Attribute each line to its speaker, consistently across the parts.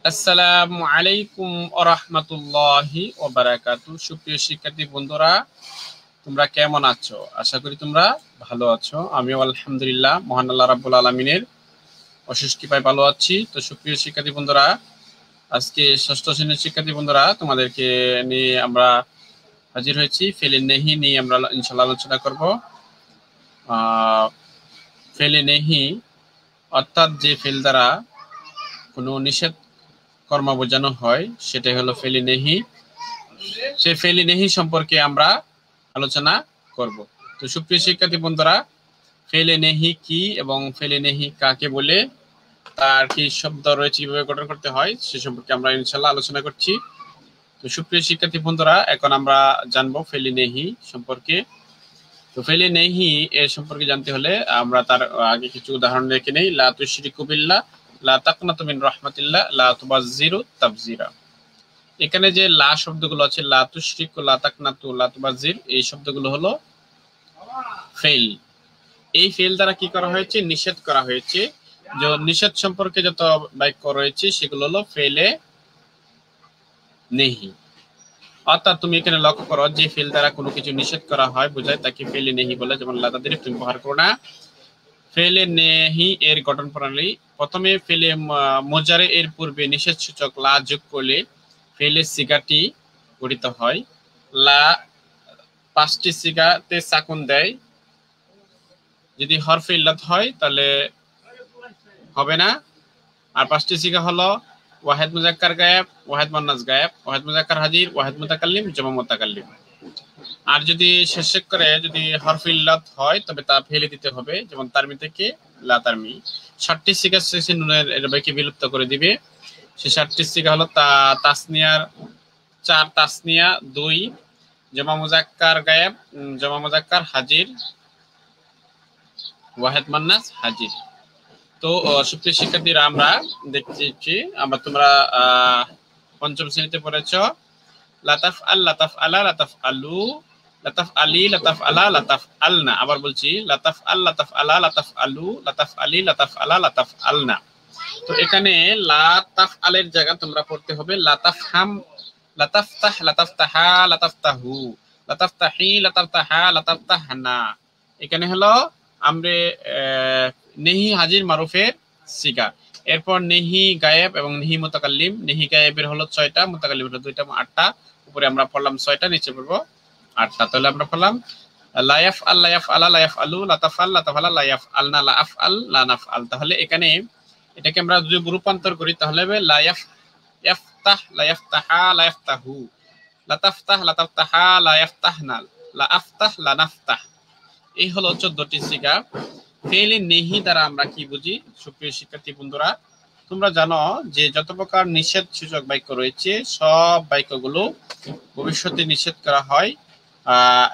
Speaker 1: আসসালামু আলাইকুম ওয়া রাহমাতুল্লাহি ওয়া বারাকাতুহু। সুপ্রিয় শিক্ষার্থী বন্ধুরা, তোমরা কেমন আছো? আশা করি তোমরা ভালো আছো। আমিও আলহামদুলিল্লাহ মহান আল্লাহ রাব্বুল আলামিনের অশেষ কৃপায় ভালো আছি। তো সুপ্রিয় শিক্ষার্থী বন্ধুরা, আজকে ষষ্ঠ শ্রেণীর শিক্ষার্থী বন্ধুরা, তোমাদেরকে নিয়ে আমরা হাজির হয়েছি। ফেলে নেহি নিয়ে আমরা ইনশাআল্লাহ আলোচনা করব। ফেলে নেহি অর্থাৎ যে ফেল দ্বারা কোনো নিষেধ কর্ম বোঝানো হয় সেটাই হলো ফেলে নেহি। সে ফেলে নেহি সম্পর্কে আমরা আলোচনা করব। তো সুপ্রিয় শিক্ষার্থী বন্ধুরা, ফেলে নেহি কি এবং ফেলে নেহি কাকে বলে, তার কি শব্দ রয়েছে, কিভাবে গঠন করতে হয় সে সম্পর্কে আমরা ইনশাআল্লাহ আলোচনা করছি। তো সুপ্রিয় শিক্ষার্থী বন্ধুরা, এখন আমরা জানবো ফেলে নেহি সম্পর্কে। তো ফেলে নেহি এর সম্পর্কে জানতে হলে আমরা তার আগে কিছু উদাহরণ দেখে নেই। লা তুশরিকু বিল্লাহ, লা তাকনাতু মিন রাহমাতিল্লাহ, লা তুবাযজিরু তাবযীরা। এখানে যে লা শব্দগুলো আছে, লা তুশরিকু, লা তাকনাতু, লা তুবাযজির, এই শব্দগুলো হলো ফেল। এই ফেল দ্বারা কি করা হয়েছে? নিষেধ করা হয়েছে। যে নিষেধ সম্পর্কে যত বাক্য রয়েছে সেগুলো হলো ফেলে নেহি। অর্থাৎ তুমি এখানে লক্ষ্য করো, যে ফেল দ্বারা কোনো কিছু নিষেধ করা হয় বোঝায় তাকে ফেলে নেহি বলে। যেমন লা তাদরিব, তুমি ব্যবহার করো না। ফেলে নেহি এর গঠন প্রণালী: প্রথমে ফেলে মোজারে এর পূর্বে নিষেধ সূচক লা যোগ করলে ফেলের সিগাটি গঠিত হয়। লা পাঁচটি সিগাতে সাকুন দেয়। যদি হরফে ইল্লাত হয় তাহলে হবে না। আর পাঁচটি সিগা হলো ওয়াহেদ মুজাক্কার গায়েব, ওয়াহেদ মুন্নাস গায়েব, ওয়াহেদ মুজাক্কার হাজির, ওয়াহেদ মুতাকাল্লিম, জমা মুতাকাল্লিম। আর যদি শেষে করে যদি হরফে ইল্লাত হয় তবে তা ফেলে দিতে হবে। যেমন তারমি থেকে লা তারমি। 60টি সিগা শেষে নুনের এর বাইকে বিলুপ্ত করে দিবে। সে 60টি সিগা হলো তাসনিয়ার 4, তাসনিয়া 2, জমা মুজাক্কার গায়েব, জমা মুজাক্কার হাজির, ওয়াহেদ মুন্নাস হাজির। তো সুপ্রিয় শিক্ষার্থীরা, আমরা দেখছি আমরা তোমরা পঞ্চম শ্রেণীতে পড়েছ লাতাফ আল, লাতাফ আলা, লাতাফ আলু, লাতাফ আলী, লাতাফ আলা, লাতাফ আলনা। আবার বলছি, লাতাফ আল, লাতাফ আলা, লাতাফ আলু, লাতাফ আলী, লাতাফ আলা, লাতাফ আলনা। তো এখানে লাতাফ আলের জায়গা তোমরা পড়তে হবে লাতাফ হাম, লাতাফ তাহ, লাতাফ তাহা, লাতাফ তাহু, লাতাফ তাহি, লাতাফ তাহা, লাতাফ তাহনা। এখানে হলো আমরা নেহি হাজির মারুফের সিগা। এরপর নেহি গায়েব এবং নেহি মুতাকাল্লিম। নেহি গায়েবের হলো 6টা, মুতাকাল্লিমের হলো 2টা, 8টা। উপরে আমরা পড়লাম 6টা, নিচে পড়বো 8টা। তাহলে আমরা পড়লাম লায়াফ আল, লায়াফ আলা, লায়াফ আলু, লাতাফাল, লাতাফালা, লায়াফ আলনা, লাফ আল, লানাফ আল। তাহলে এখানে এটাকে আমরা যদি রূপান্তর করি তাহলে হবে লায়াফ ইয়াফতাহ, লায়াফতাহা, লায়াফতাহু, লাতাফতাহ, লাতাফতাহা, লায়াফতাহনা, লাআফতাহ, লানাফতাহ। এই হলো 14টি সিগা। ফেলে নেহি দ্বারা আমরা কি বুঝি? সুপ্রিয় শিক্ষার্থী বন্ধুরা, তোমরা জানো যে যত প্রকার নিষেধ সূচক বাক্য রয়েছে সব বাক্যগুলো ভবিষ্যতে নিষেধ করা হয়।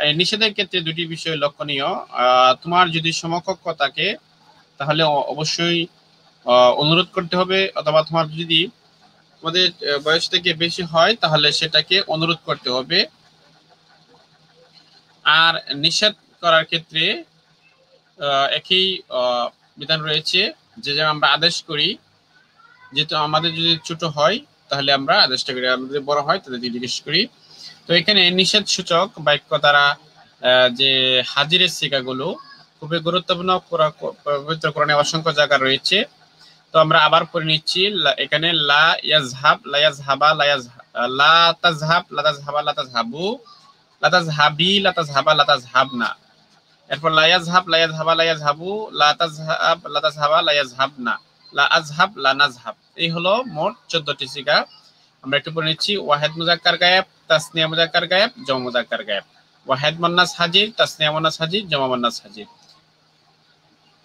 Speaker 1: এই নিষেধের ক্ষেত্রে দুটি বিষয় লক্ষণীয়। তোমার যদি সমকক্ষ থাকে তাহলে অবশ্যই অনুরোধ করতে হবে, অথবা তোমার যদি তোমাদের বয়স থেকে বেশি হয় তাহলে সেটাকে অনুরোধ করতে হবে। আর নিষেধ করার ক্ষেত্রে একই বিধান রয়েছে, যে যেমন আমরা আদেশ করি, যেহেতু আমাদের যদি ছোট হয় তাহলে আমরা আদেশটা করি, আমাদের বড় হয় তাদের জিজ্ঞেস করি। তো এখানে নিষেধ সূচক বাক্য দ্বারা যে হাজিরের সিগাগুলো খুবই গুরুত্বপূর্ণ। পবিত্র কোরআনে অসংখ্য জায়গা রয়েছে। তো আমরা আবার পড়ে নিচ্ছি। এখানে লা ইয়াজহাব, লা ইয়াজহাবা, লা তাজহাব, লা তাজহাবা, লা তাজহাবু, লা তাজহাবি, লা তাজহাবা, লা তাজহাবনা। এরপর লা ইয়াজহাব, লা ইয়াজহাবা, লা ইয়াজহাবু, লা তাজহাব, লা তাজহাবা, লা ইয়াজহাবনা, লা আজহাব, লা নাজহাব। এই হলো মোট 14টি সিগা। আমরা একটু পড়ে নিচ্ছি। ওয়াহেদ মুজাক্কার গায়েব, তাসনিয়া মুজাক্কার গায়েব, জমা মুজাক্কার গায়েব। ওয়াহেদ মুন্নাস হাজির, তাসনিয়া মুন্নাস হাজির, জমা মুন্নাস হাজির।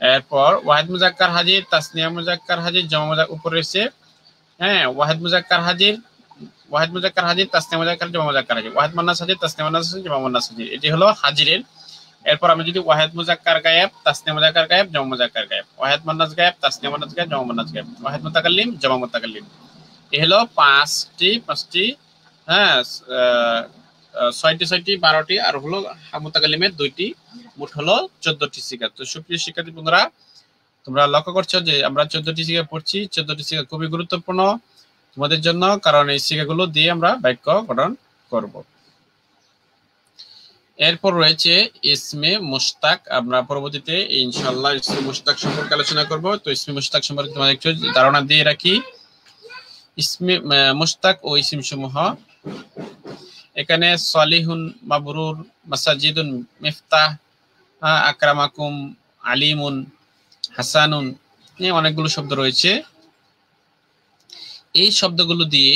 Speaker 1: এরপর ওয়াহেদ মুজাক্কার হাজির, তাসনিয়া মুজাক্কার হাজির, জমা মুজাক্কার উপরে রয়েছে। হ্যাঁ, ওয়াহেদ মুজাক্কার হাজির, ওয়াহেদ মুজাক্কার হাজির, তাসনিয়া মুজাক্কার, জমা মুজাক্কার হাজির। ওয়াহেদ মুন্নাস হাজির, তাসনিয়া মুন্নাস হাজির, জমা মুন্নাস হাজির। এটি হলো হাজিরের। এরপর আমি যদি ওয়াহেদ মুজাক্কার গায়েব, তাসনিয়া মুজাক্কার গায়েব, জমা মুজাক্কার গায়েব, ওয়াহেদ মুন্নাস গায়েব, তাসনিয়া মুন্নাস গায়েব, জমা মুন্নাস গায়েব, ওয়াহেদ মুতাকাল্লিম, জমা মুতাকাল্লিম। এই হলো পাঁচটি। হ্যাঁ, 6টি 12টি, আর হলো মুতাকাল্লিমের 2টি, মোট হলো 14টি সিগা। তো সুপ্রিয় শিক্ষার্থী বন্ধুরা, তোমরা লক্ষ্য করছো যে আমরা 14টি সিগা পড়ছি। 14টি সিগা খুবই গুরুত্বপূর্ণ। তোমাদের জন্য, কারণ এই শিক্ষাগুলো দিয়ে আমরা বাক্য গঠন করব। এরপর রয়েছে ইসমে মুশতাক। আমরা পরবর্তীতে ইনশাআল্লাহ ইসমে মুশতাক সম্পর্কে আলোচনা করব। তো ইসমে মুশতাক সম্পর্কে তোমাদের একটু ধারণা দিয়ে রাখি। ইসমে মুশতাক ও ইসিম সমূহ, এখানে সলিহুন, মাবরুর, মাসাজিদুন, মিফতাহ, আকরামাকুম, আলিমুন, হাসানুন, অনেকগুলো শব্দ রয়েছে। এই শব্দগুলো দিয়ে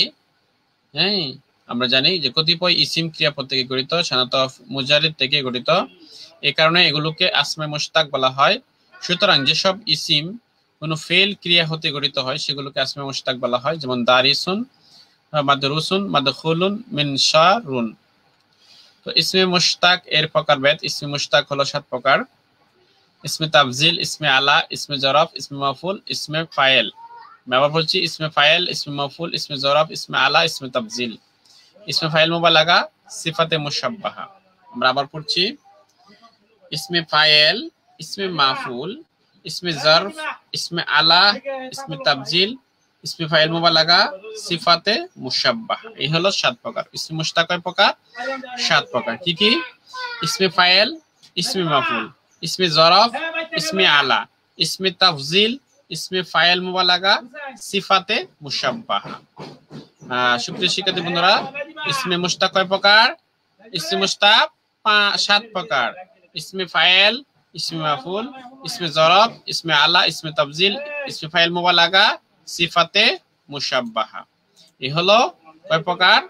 Speaker 1: আমরা জানি যে কতিপয় ইসিম ক্রিয়াপদ থেকে গঠিত, সাধারণত মুজারিদ থেকে গঠিত। এই কারণে এগুলোকে আসমে মুশতাক বলা হয়। সুতরাং যেসব ইসিম কোনো ফেল ক্রিয়া হতে গঠিত হয় সেগুলোকে আসমে মুশতাক বলা হয়, যেমন দারিসুন, মাদরুসুন, মাদখুলুন, মিনশারুন। তো ইসমে মুশতাক এর প্রকারভেদ। ইসমে মুশতাক হলো 7 প্রকার: ইসমে তাফজিল, ইসমে আলা, ইসমে জরফ, ইসমে মাফুল, ইসমে ফাইল। আমি আবার বলছি, ইসমে ফাইল, ইসমে মাফুল, ইসমে জরফ, ইসমে আলা, ইসমে তাফজিল। ইসমে ফাইল মুবালাগা, সিফাতে মুশাব্বাহা। আমরা আবার পড়ছি, ইসমে ফাইল, ইসমে মাফুল, ইসমে জরফ, ইসমে আলা, ইসমে তাফজিল, ইসমে ফাইল মুবালাগা, সিফাতে মুশাব্বাহা। এই হলো 7 প্রকার। ইসমে মুশতাক কয় প্রকার? 7 প্রকার। কি কি? ইসমে ফাইল, ইসমে মাফুল, ইসমে জরফ, ইসমে আলা, ইসমে তাফজিল, ইসমে ফাইল মুবালাগা, সিফাতে মুশাব্বাহা। সুপ্রিয় শিক্ষার্থী বন্ধুরা, ইসমে মুশতাক কয় প্রকার? ইসমে মুশতাক 7 প্রকার: ইসমে ফাইল, ইসমে মাফুল, ইসমে জরফ, ইসমে আলা, ইসমে তাফজিল, ইসমে ফাইল মুবালাগা, সিফাতে মুশাব্বাহা। এই হলো কয় প্রকার?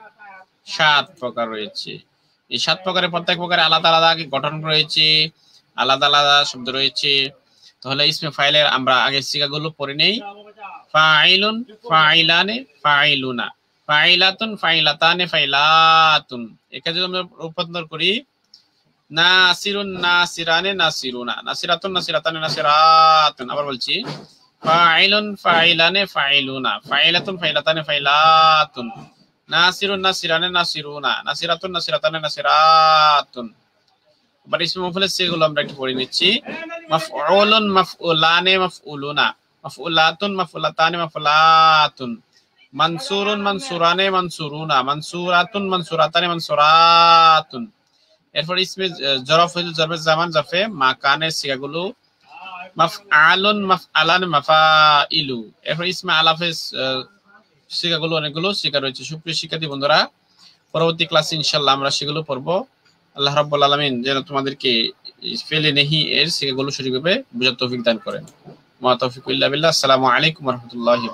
Speaker 1: 7 প্রকার রয়েছে। এই 7 প্রকারের প্রত্যেক প্রকারে আলাদা আলাদা গঠন রয়েছে, আলাদা আলাদা শব্দ রয়েছে। তাহলে ইসমে ফাইলের আমরা আগে শিক্ষাগুলো পড়ে নেই। ফাইলুন, ফাইলানে, ফাইলুনা, ফাইলাতুন, ফাইলাতানে, ফাইলাতুন। এখানে যদি আমরা রূপান্তর করি, নাসিরুন, নাসিরানে, নাসিরুনা, নাসিরাতুন, নাসিরাতানে, নাসিরাতুন। আবার বলছি, ফাইলুন, ফাইলানে, ফাইলুনা, ফাইলাতুন, ফাইলাতানে, ফাইলাতুন, নাসিরুন, নাসিরানে, নাসিরুনা, নাসিরাতুন, নাসিরাতানে, নাসিরাতুন। এবার ইসমে মাফউলের সেগুলো আমরা একটু পড়ে নিচ্ছি। মাফউলুন, মাফউলানে, মাফউলুনা, মাফউলাতুন, মাফউলাতানে, মাফউলাতুন, মানসুরুন, মানসুরানে, মানসুরুনা, মানসুরাতুন, মানসুরাতানে, মানসুরাতুন। এরপর ইসমে জরফ হইল জরফে জামান, জরফে মাকানের সিগাগুলো মাফআলুন, মাফআলান, মাফাইলু। এরপর ইসমে আলাফের সিগাগুলো অনেকগুলো সিগা রয়েছে। সুপ্রিয় শিক্ষার্থী বন্ধুরা, পরবর্তী ক্লাসে ইনশাআল্লাহ আমরা সেগুলো পড়বো। আল্লাহ রাব্বুল আলামিন যেন তোমাদেরকে ফেলে নেহি এর সিগাগুলো সঠিকভাবে বুঝার তৌফিক দান করেন। মা তৌফিক ইল্লা বিল্লাহ। আসসালামু আলাইকুম ওয়া রাহমাতুল্লাহি।